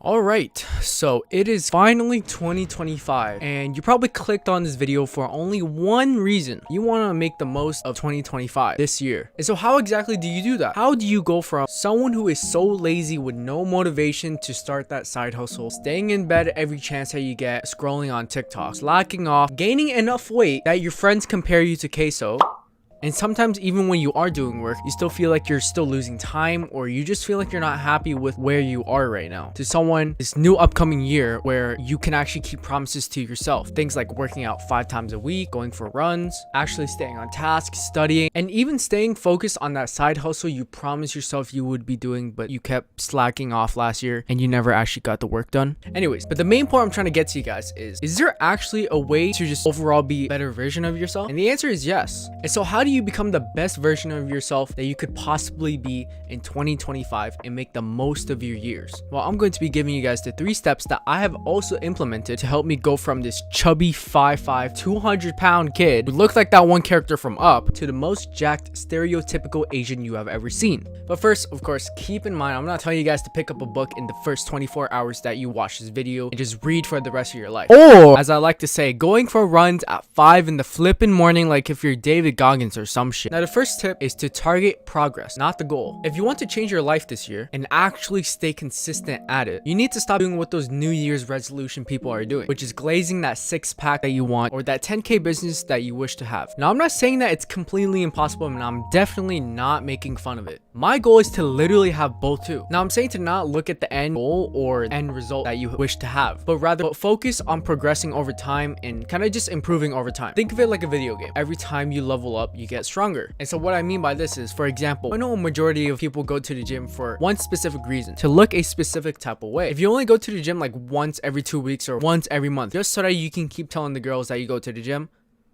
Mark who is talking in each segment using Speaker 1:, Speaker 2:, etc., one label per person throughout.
Speaker 1: Alright, so it is finally 2025 and you probably clicked on this video for only one reason. You want to make the most of 2025 this year. And so how exactly do you do that? How do you go from someone who is so lazy with no motivation to start that side hustle, staying in bed every chance that you get, scrolling on TikTok, slacking off, gaining enough weight that your friends compare you to queso, and sometimes even when you are doing work, you still feel like you're still losing time, or you just feel like you're not happy with where you are right now. To someone, this new upcoming year where you can actually keep promises to yourself. Things like working out 5 times a week, going for runs, actually staying on task, studying, and even staying focused on that side hustle you promised yourself you would be doing, but you kept slacking off last year and you never actually got the work done. Anyways, but the main point I'm trying to get to you guys is there actually a way to just overall be a better version of yourself? And the answer is yes. And so how do you become the best version of yourself that you could possibly be in 2025 and make the most of your years? Well, I'm going to be giving you guys the 3 steps that I have also implemented to help me go from this chubby 5'5", 200-pound kid who looked like that one character from Up to the most jacked stereotypical Asian you have ever seen. But first, of course, keep in mind, I'm not telling you guys to pick up a book in the first 24 hours that you watch this video and just read for the rest of your life. Or, as I like to say, going for runs at 5 in the flippin' morning like if you're David Goggins or some shit. Now, the first tip is to target progress, not the goal. If you want to change your life this year and actually stay consistent at it, you need to stop doing what those New Year's resolution people are doing, which is glazing that 6-pack that you want or that 10K business that you wish to have. Now, I'm not saying that it's completely impossible, and I'm definitely not making fun of it. My goal is to literally have both too. Now, I'm saying to not look at the end goal or end result that you wish to have, but rather focus on progressing over time and kind of just improving over time. Think of it like a video game. Every time you level up, you get stronger. And so what I mean by this is, for example, I know a majority of people go to the gym for one specific reason, to look a specific type of way. If you only go to the gym like once every 2 weeks or once every month, just so that you can keep telling the girls that you go to the gym,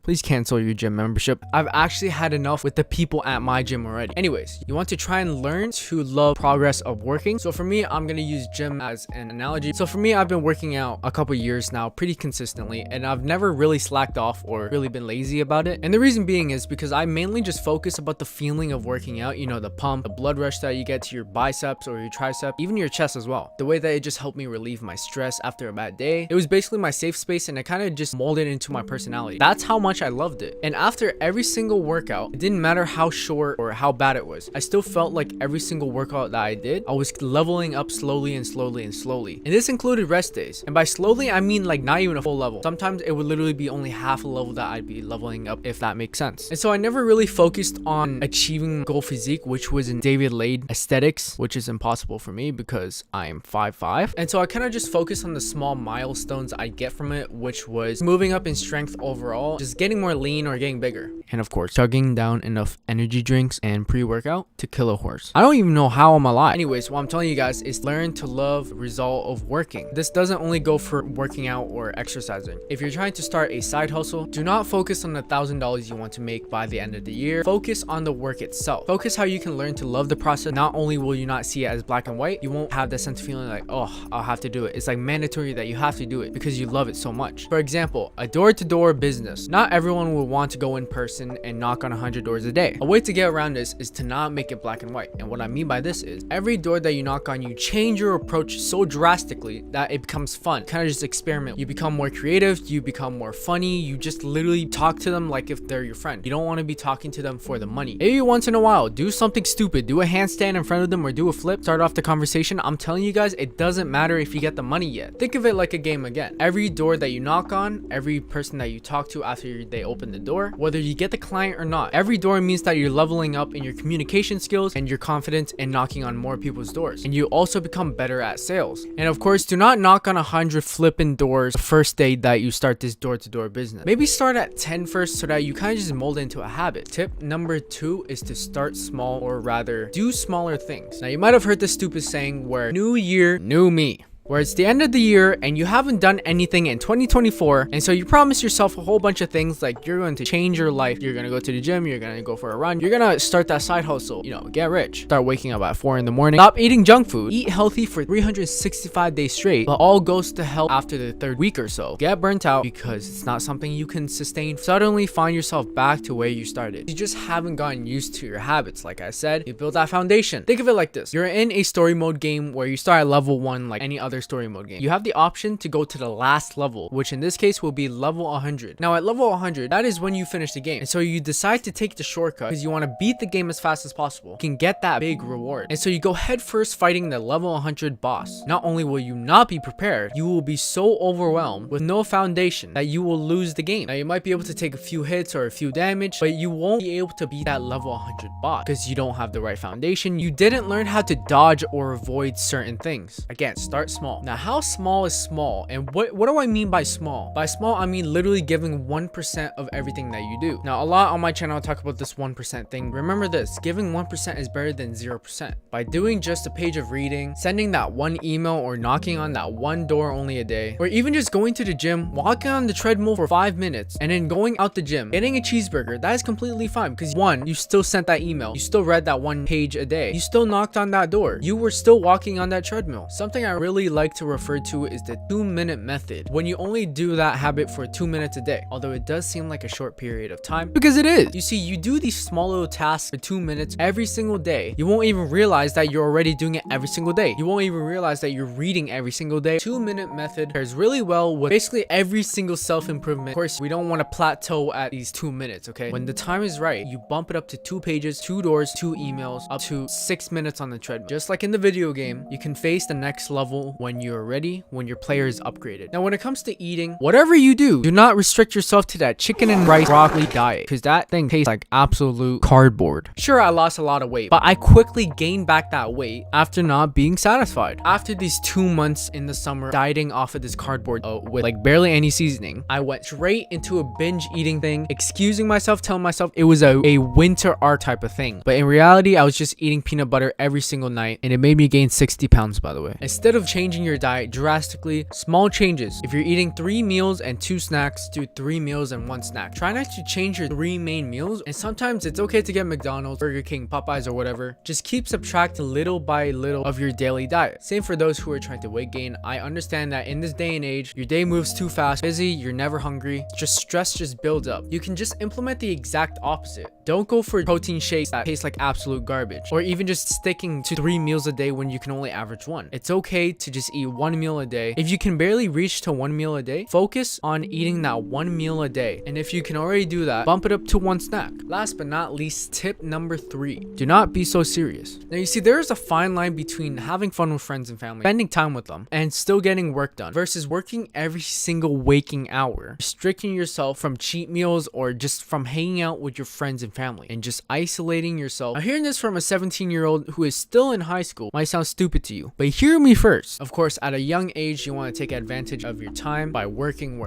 Speaker 1: please cancel your gym membership. I've actually had enough with the people at my gym already. Anyways, you want to try and learn to love progress of working. So for me, I'm gonna use gym as an analogy. So for me, I've been working out a couple years now pretty consistently, and I've never really slacked off or really been lazy about it. And the reason being is because I mainly just focus about the feeling of working out, you know, the pump, the blood rush that you get to your biceps or your tricep, even your chest as well. The way that it just helped me relieve my stress after a bad day. It was basically my safe space, and it kind of just molded into my personality. That's how much I loved it. And after every single workout, it didn't matter how short or how bad it was, I still felt like every single workout that I did, I was leveling up slowly and slowly and slowly. And this included rest days. And by slowly, I mean like not even a full level. Sometimes it would literally be only half a level that I'd be leveling up, if that makes sense. And so I never really focused on achieving goal physique, which was in David Lade aesthetics, which is impossible for me because I am 5'5". And so I kind of just focused on the small milestones I get from it, which was moving up in strength overall, just getting more lean or getting bigger, and of course chugging down enough energy drinks and pre-workout to kill a horse. I don't even know how I'm alive. Anyways, what I'm telling you guys is learn to love the result of working. This doesn't only go for working out or exercising. If you're trying to start a side hustle, do not focus on the $1,000 you want to make by the end of the year. Focus on the work itself. Focus how you can learn to love the process. Not only will you not see it as black and white, you won't have that sense of feeling like, oh, I'll have to do it. It's like mandatory that you have to do it because you love it so much. For example, a door-to-door business. Not everyone will want to go in person and knock on 100 doors a day. A way to get around this is to not make it black and white. And what I mean by this is every door that you knock on, you change your approach so drastically that it becomes fun. Kind of just experiment. You become more creative, you become more funny, you just literally talk to them like if they're your friend. You don't want to be talking to them for the money. Maybe once in a while, do something stupid, do a handstand in front of them or do a flip, start off the conversation. I'm telling you guys, it doesn't matter if you get the money yet. Think of it like a game again. Every door that you knock on, every person that you talk to after they open the door, whether you get the client or not, every door means that you're leveling up in your communication skills and your confidence in knocking on more people's doors, and you also become better at sales. And of course, do not knock on 100 flipping doors the first day that you start this door-to-door business. Maybe start at 10 first so that you kind of just mold into a habit. Tip number 2 is to start small, or rather do smaller things. Now, you might have heard this stupid saying where new year, new me, where it's the end of the year and you haven't done anything in 2024, and so you promise yourself a whole bunch of things like you're going to change your life, you're gonna go to the gym, you're gonna go for a run, you're gonna start that side hustle, you know, get rich, start waking up at 4 in the morning, stop eating junk food, eat healthy for 365 days straight, but all goes to hell after the 3rd week or so. Get burnt out because it's not something you can sustain. Suddenly find yourself back to where you started. You just haven't gotten used to your habits. Like I said, you build that foundation. Think of it like this: you're in a story mode game where you start at level 1 like any other another story mode game. You have the option to go to the last level, which in this case will be level 100. Now at level 100, that is when you finish the game. And so you decide to take the shortcut because you want to beat the game as fast as possible. You can get that big reward. And so you go head first fighting the level 100 boss. Not only will you not be prepared, you will be so overwhelmed with no foundation that you will lose the game. Now you might be able to take a few hits or a few damage, but you won't be able to beat that level 100 boss because you don't have the right foundation. You didn't learn how to dodge or avoid certain things. Again, start small. Now how small is small, and what do I mean by small? By small, I mean literally giving 1% of everything that you do. Now a lot on my channel talk about this 1% thing. Remember this, giving 1% is better than 0%. By doing just a page of reading, sending that one email, or knocking on that one door only a day, or even just going to the gym, walking on the treadmill for 5 minutes, and then going out the gym, getting a cheeseburger, that is completely fine because one, you still sent that email, you still read that one page a day, you still knocked on that door, you were still walking on that treadmill. Something I really like to refer to is the 2-minute method. When you only do that habit for 2 minutes a day, although it does seem like a short period of time, because it is. You see, you do these small little tasks for 2 minutes every single day. You won't even realize that you're already doing it every single day. You won't even realize that you're reading every single day. 2-minute method pairs really well with basically every single self-improvement. Of course, we don't want to plateau at these 2 minutes, okay? When the time is right, you bump it up to 2 pages, 2 doors, 2 emails, up to 6 minutes on the treadmill. Just like in the video game, you can face the next level when you're ready, when your player is upgraded. Now, when it comes to eating, whatever you do not restrict yourself to that chicken and rice broccoli diet, because that thing tastes like absolute cardboard. Sure, I lost a lot of weight, but I quickly gained back that weight after not being satisfied. After these 2 months in the summer dieting off of this cardboard with like barely any seasoning, I went straight into a binge eating thing, excusing myself, telling myself it was a winter art type of thing. But in reality, I was just eating peanut butter every single night, and it made me gain 60 pounds, by the way. Instead of changing your diet drastically, small changes. If you're eating 3 meals and 2 snacks, do 3 meals and 1 snack. Try not to change your 3 main meals, and sometimes it's okay to get McDonald's, Burger King, Popeyes, or whatever. Just keep subtracting little by little of your daily diet. Same for those who are trying to weight gain. I understand that in this day and age, your day moves too fast, busy, you're never hungry, just stress just builds up. You can just implement the exact opposite. Don't go for protein shakes that taste like absolute garbage, or even just sticking to 3 meals a day when you can only average 1. It's okay to just eat 1 meal a day. If you can barely reach to 1 meal a day, focus on eating that 1 meal a day. And if you can already do that, bump it up to 1 snack. Last but not least, tip number 3, do not be so serious. Now you see, there is a fine line between having fun with friends and family, spending time with them, and still getting work done, versus working every single waking hour, restricting yourself from cheat meals or just from hanging out with your friends and family, and just isolating yourself. Now hearing this from a 17-year-old who is still in high school might sound stupid to you, but hear me first. Of course, at a young age, you want to take advantage of your time by working,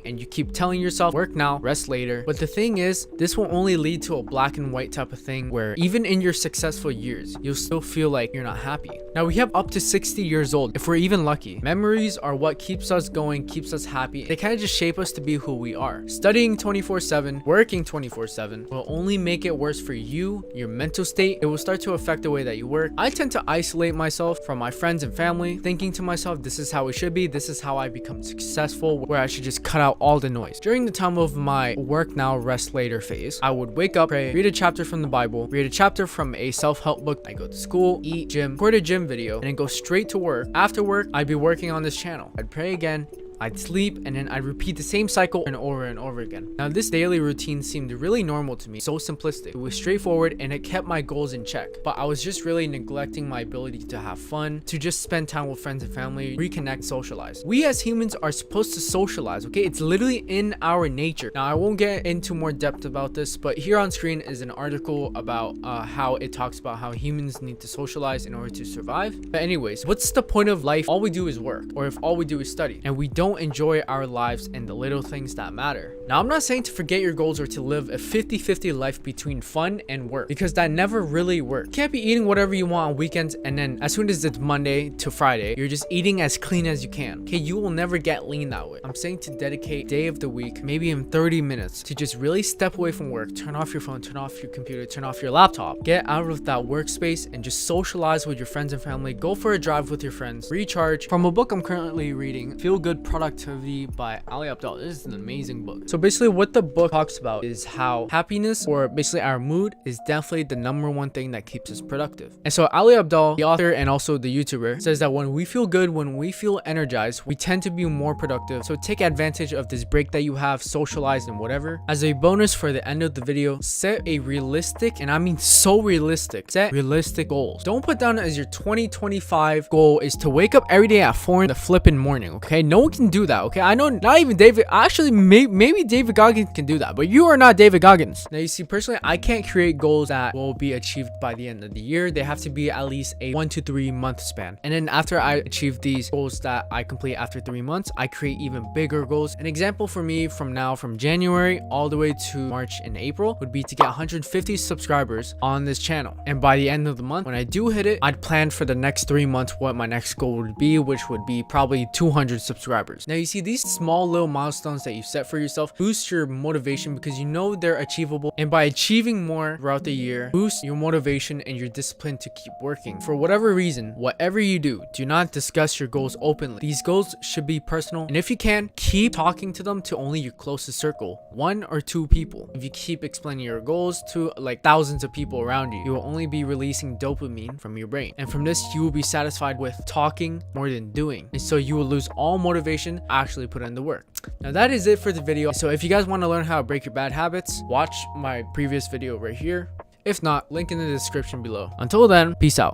Speaker 1: and you keep telling yourself, work now, rest later. But the thing is, this will only lead to a black and white type of thing where even in your successful years, you'll still feel like you're not happy. Now we have up to 60 years old if we're even lucky. Memories are what keeps us going, keeps us happy. They kind of just shape us to be who we are. Studying 24/7, working 24/7 will only make it worse for you, your mental state. It will start to affect the way that you work. I tend to isolate myself from my friends and family, thinking to myself, this is how it should be, this is how I become successful, where I should just cut out all the noise. During the time of my work now, rest later phase, I would wake up, pray, read a chapter from the Bible, read a chapter from a self-help book. I go to school, eat, gym, record a gym video, and then go straight to work. After work, I'd be working on this channel. I'd pray again, I'd sleep, and then I'd repeat the same cycle and over again. Now this daily routine seemed really normal to me, so simplistic. It was straightforward and it kept my goals in check, but I was just really neglecting my ability to have fun, to just spend time with friends and family, reconnect, socialize. We as humans are supposed to socialize, okay? It's literally in our nature. Now I won't get into more depth about this, but here on screen is an article about how it talks about how humans need to socialize in order to survive. But anyways, what's the point of life? All we do is work, or if all we do is study, and we don't enjoy our lives and the little things that matter. Now I'm not saying to forget your goals or to live a 50-50 life between fun and work, because that never really works. You can't be eating whatever you want on weekends, and then as soon as it's Monday to Friday, you're just eating as clean as you can. Okay, you will never get lean that way. I'm saying to dedicate a day of the week, maybe in 30 minutes, to just really step away from work, turn off your phone, turn off your computer, turn off your laptop, get out of that workspace and just socialize with your friends and family. Go for a drive with your friends, recharge. From a book I'm currently reading, Feel Good Productivity by Ali Abdaal. This is an amazing book. So basically what the book talks about is how happiness, or basically our mood, is definitely the #1 thing that keeps us productive. And so Ali Abdaal, the author and also the YouTuber, says that when we feel good, when we feel energized, we tend to be more productive. So take advantage of this break that you have, socialize and whatever. As a bonus for the end of the video, set a realistic, and I mean so realistic, set realistic goals. Don't put down as your 2025 goal is to wake up every day at 4 in the flipping morning, okay? No one can do that, okay? I know not even David, actually maybe David Goggins can do that, but you are not David Goggins. Now you see, personally, I can't create goals that will be achieved by the end of the year. They have to be at least a 1 to 3 month span. And then after I achieve these goals that I complete after 3 months, I create even bigger goals. An example for me from January all the way to March and April would be to get 150 subscribers on this channel. And by the end of the month, when I do hit it, I'd plan for the next 3 months what my next goal would be, which would be probably 200 subscribers. Now you see, these small little milestones that you set for yourself boost your motivation because you know they're achievable, and by achieving more throughout the year, boost your motivation and your discipline to keep working. For whatever reason, whatever you do not discuss your goals openly. These goals should be personal, and if you can, keep talking to them to only your closest circle, 1 or 2 people. If you keep explaining your goals to like thousands of people around you, you will only be releasing dopamine from your brain, and from this you will be satisfied with talking more than doing, and so you will lose all motivation to actually put in the work. Now that is it for the video. So if you guys want to learn how to break your bad habits, watch my previous video right here. If not, link in the description below. Until then, peace out.